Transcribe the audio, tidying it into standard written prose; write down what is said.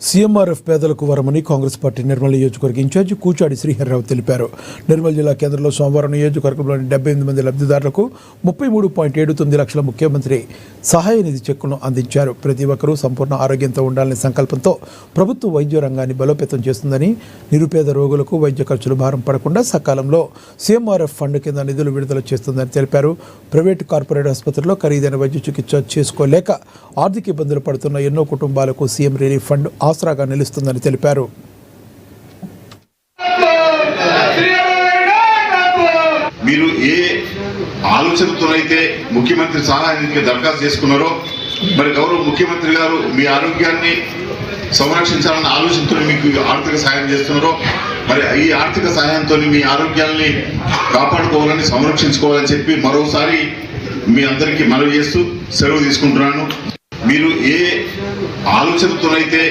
CMRF పేదలకు వరమని Congress party Nirmal నియోజకవర్గ incharge కూచాడి Srihar Rao తెలిపారు. నిర్మల్ జిల్లా కేంద్రంలో సోమవారం నియోజకవర్గంలోని 78 మంది లబ్ధిదారులకు 33.79 లక్షల ముఖ్యమంత్రి సహాయ నిధి చెక్కులను అందించారు. ప్రతి ఒక్కరూ సంపూర్ణ ఆరోగ్యంతో ఉండాలనే సంకల్పంతో ప్రభుత్వం వైద్య రంగాన్ని బలోపేతం చేస్తుందని, నిరుపేద రోగులకు వైద్య ఖర్చులు భారం పడకుండా సకాలంలో సీఎంఆర్ఎఫ్ ఫండ్ కింద నిధులు విడుదల చేస్తుందని తెలిపారు. ప్రైవేటు కార్పొరేట్ ఆసుపత్రుల్లో ఖరీదైన వైద్య చికిత్స చేసుకోలేక ఆర్థిక ఇబ్బందులు పడుతున్న ఎన్నో కుటుంబాలకు సీఎం రిలీఫ్ ఫండ్ ఆసరాగా నిలుస్తుందని తెలిపారు. మీరు ఏ ఆలోచనతోనైతే ముఖ్యమంత్రి సహాయ నిధికి దరఖాస్తు చేసుకున్నారో, మరి గౌరవ ముఖ్యమంత్రి గారు మీ ఆరోగ్యాన్ని సంరక్షించాలన్న ఆలోచనతో మీకు ఆర్థిక సహాయం చేస్తున్నారో, మరి ఈ ఆర్థిక సహాయంతో మీ ఆరోగ్యాన్ని కాపాడుకోవాలని, సంరక్షించుకోవాలని చెప్పి మరోసారి మీ అందరికీ మనవి చేస్తూ సెలవు తీసుకుంటున్నాను. మీరు ఏ ఆలోచనతోనైతే